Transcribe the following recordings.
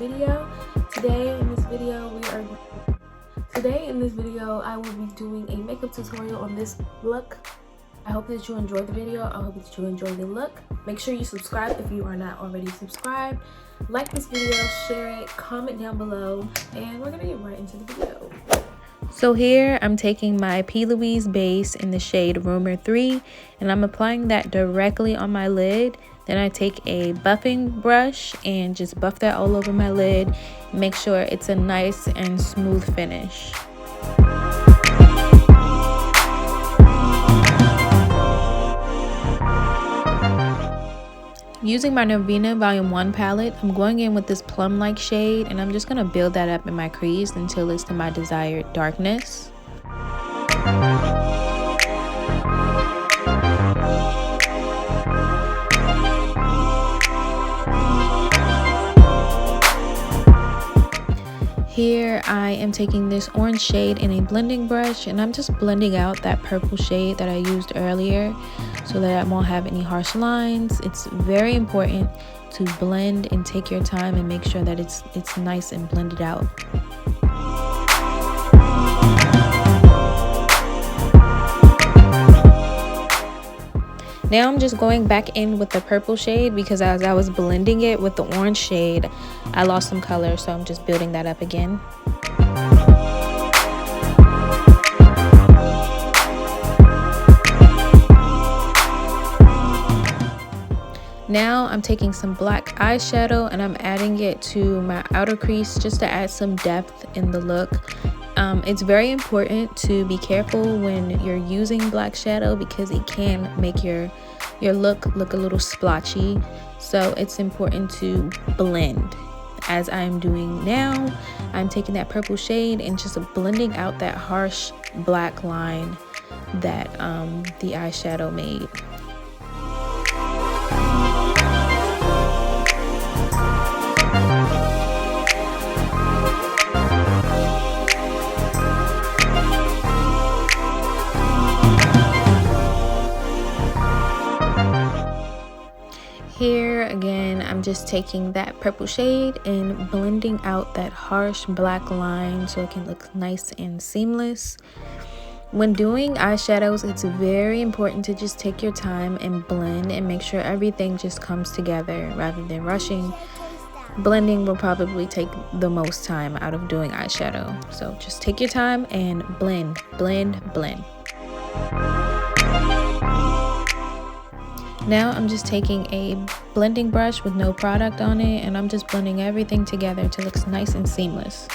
video. Today in this video I will be doing a makeup tutorial on this look. I hope that you enjoyed the video. I hope that you enjoyed the look. Make sure you subscribe if you are not already subscribed. Like this video, share it, comment down below, and we're gonna get right into the video. So here I'm taking my P. Louise base in the shade Rumor 3 and I'm applying that directly on my lid. Then I take a buffing brush and just buff that all over my lid. Make sure it's a nice and smooth finish. Using my Novena Volume 1 palette, I'm going in with this plum-like shade and I'm just going to build that up in my crease until it's to my desired darkness. Here I am taking this orange shade in a blending brush and I'm just blending out that purple shade that I used earlier so that I won't have any harsh lines. It's very important to blend and take your time and make sure that it's nice and blended out. Now I'm just going back in with the purple shade because as I was blending it with the orange shade, I lost some color, so I'm just building that up again. Now I'm taking some black eyeshadow and I'm adding it to my outer crease just to add some depth in the look. It's very important to be careful when you're using black shadow because it can make your look a little splotchy. So it's important to blend. As I'm doing now, I'm taking that purple shade and just blending out that harsh black line that the eyeshadow made. Here again, I'm just taking that purple shade and blending out that harsh black line so it can look nice and seamless. When doing eyeshadows, it's very important to just take your time and blend and make sure everything just comes together rather than rushing. Blending will probably take the most time out of doing eyeshadow. So just take your time and blend, blend, blend. Now I'm just taking a blending brush with no product on it and I'm just blending everything together until it looks nice and seamless.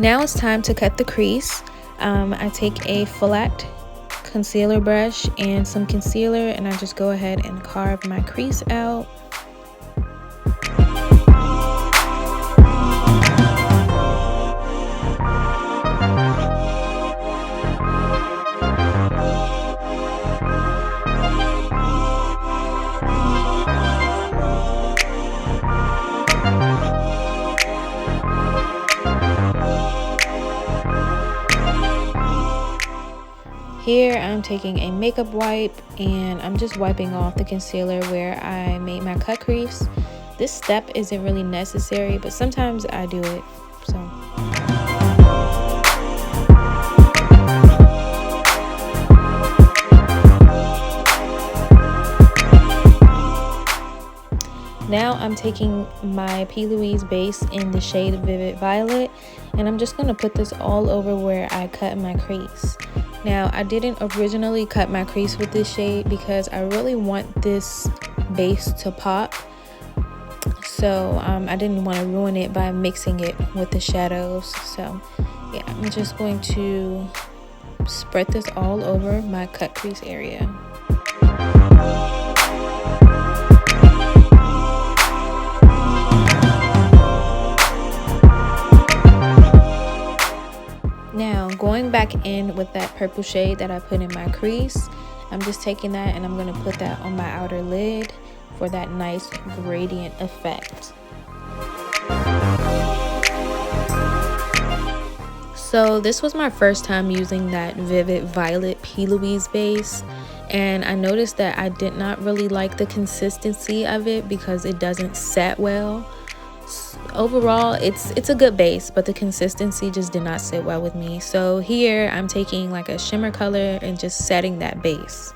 Now it's time to cut the crease. I take a flat concealer brush and some concealer and I just go ahead and carve my crease out. Here I'm taking a makeup wipe and I'm just wiping off the concealer where I made my cut crease. This step isn't really necessary, but sometimes I do it. Now I'm taking my P. Louise base in the shade Vivid Violet and I'm just going to put this all over where I cut my crease. Now I didn't originally cut my crease with this shade because I really want this base to pop. So I didn't want to ruin it by mixing it with the shadows. So yeah, I'm just going to spread this all over my cut crease area. Now going back in with that purple shade that I put in my crease, I'm just taking that and I'm going to put that on my outer lid for that nice gradient effect. So this was my first time using that Vivid Violet P. Louise base, and I noticed that I did not really like the consistency of it because it doesn't set well. Overall, it's a good base, but the consistency just did not sit well with me. So here I'm taking like a shimmer color and just setting that base.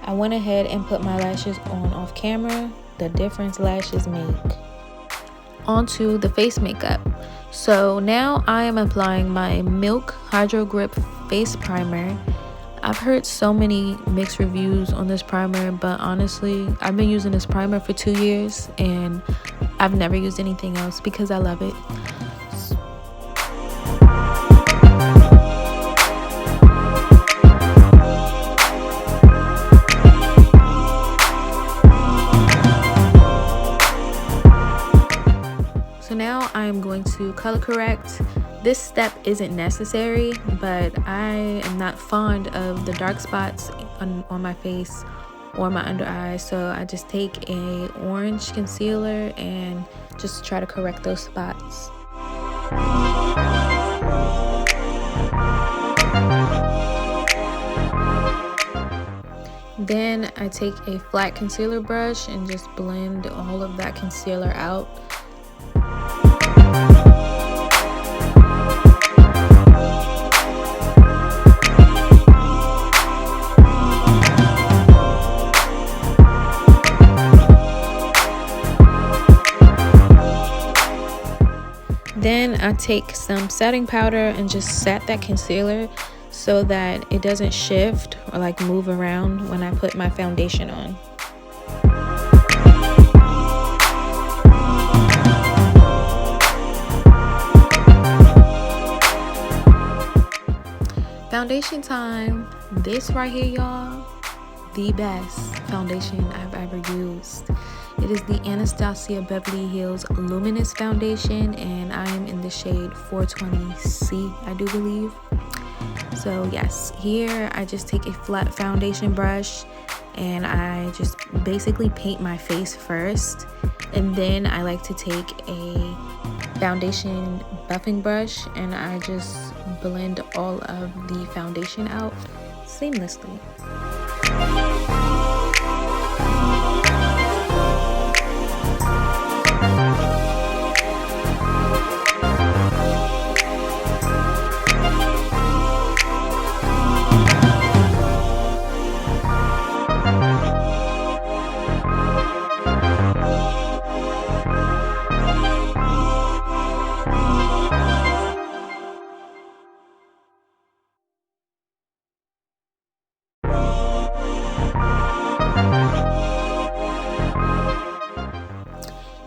I went ahead and put my lashes on off camera. The difference lashes make. Onto the face makeup. So now I am applying my Milk Hydro Grip face primer. I've heard so many mixed reviews on this primer, but honestly, I've been using this primer for 2 years and I've never used anything else because I love it. So now I'm going to color correct. This step isn't necessary, but I am not fond of the dark spots on my face or my under eyes, so I just take a orange concealer and just try to correct those spots. Then I take a flat concealer brush and just blend all of that concealer out. Then I take some setting powder and just set that concealer so that it doesn't shift or like move around when I put my foundation on. Foundation time. This right here, y'all, the best foundation I've ever used. It is the Anastasia Beverly Hills Luminous Foundation, and I am in the shade 420C, I do believe. So yes, here I just take a flat foundation brush and I just basically paint my face first, and then I like to take a foundation buffing brush and I just blend all of the foundation out seamlessly.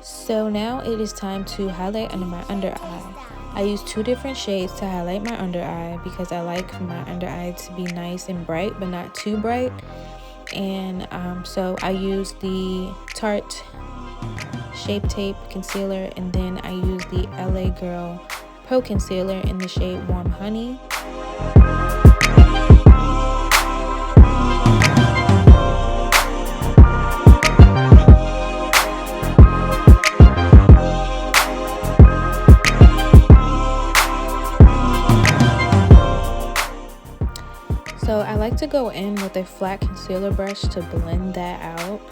So now it is time to highlight under my under eye. I use 2 different shades to highlight my under eye because I like my under eye to be nice and bright but not too bright. And so I use the Tarte Shape Tape Concealer, and then I use the LA Girl Pro Concealer in the shade Warm Honey. So I like to go in with a flat concealer brush to blend that out.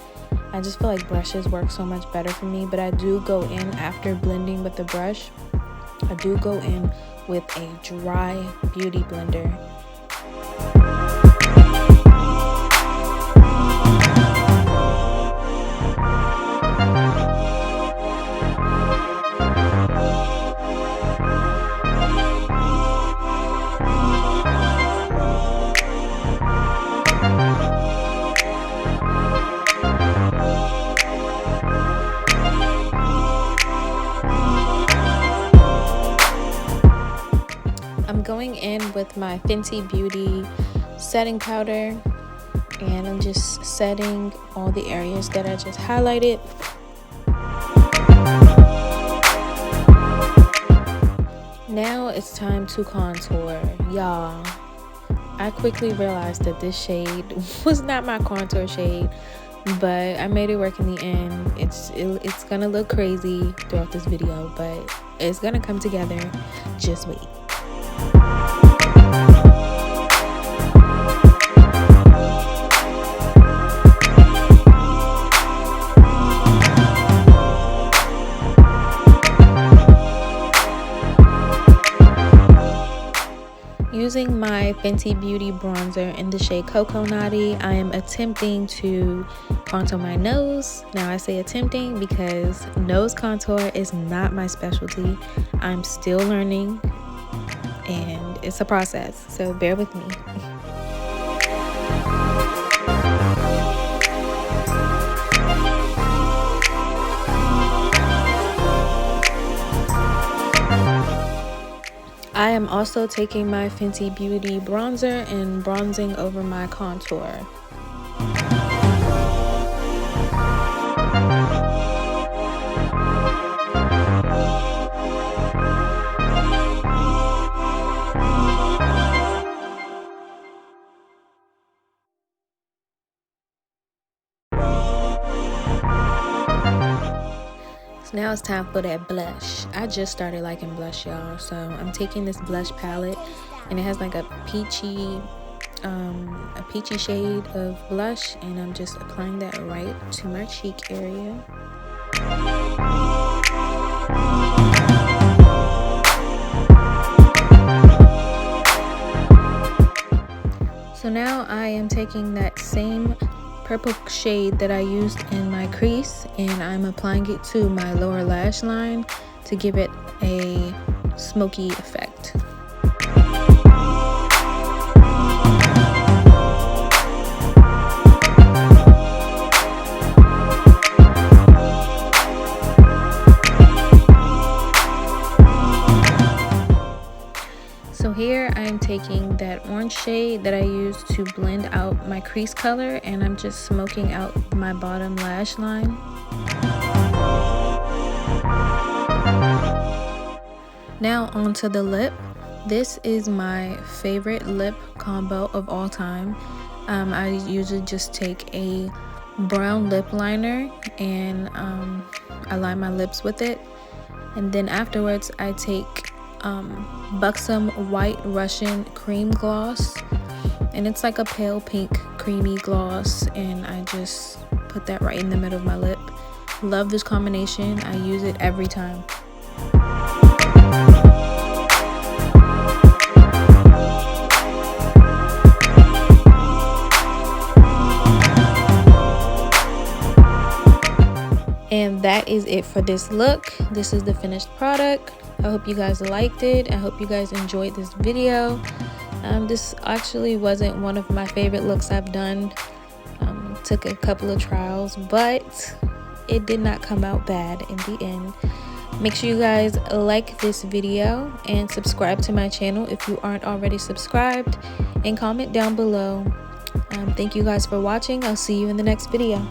I just feel like brushes work so much better for me, but I do go in after blending with the brush. I do go in with a dry beauty blender. I'm going in with my Fenty Beauty setting powder, and I'm just setting all the areas that I just highlighted. Now it's time to contour, y'all. I quickly realized that this shade was not my contour shade, but I made it work in the end. It's gonna look crazy throughout this video, but it's gonna come together. Just wait. Using my Fenty Beauty bronzer in the shade Cocoa Naughty, I am attempting to contour my nose. Now I say attempting because nose contour is not my specialty. I'm still learning and it's a process, so bear with me. I am also taking my Fenty Beauty bronzer and bronzing over my contour. Now it's time for that blush. I just started liking blush, y'all, so I'm taking this blush palette, and it has like a peachy shade of blush, and I'm just applying that right to my cheek area. So now I am taking that same purple shade that I used in my crease, and I'm applying it to my lower lash line to give it a smoky effect. So here I am taking that orange shade that I used to blend out my crease color, and I'm just smoking out my bottom lash line. Now onto the lip. This is my favorite lip combo of all time. I usually just take a brown lip liner and I line my lips with it, and then afterwards I take Buxom White Russian Cream Gloss, and it's like a pale pink creamy gloss, and I just put that right in the middle of my lip. Love this combination. I use it every time. And that is it for this look. This is the finished product. I hope you guys liked it. I hope you guys enjoyed this video. This actually wasn't one of my favorite looks I've done. Took a couple of trials, but it did not come out bad in the end. Make sure you guys like this video and subscribe to my channel if you aren't already subscribed, and comment down below. Thank you guys for watching. I'll see you in the next video.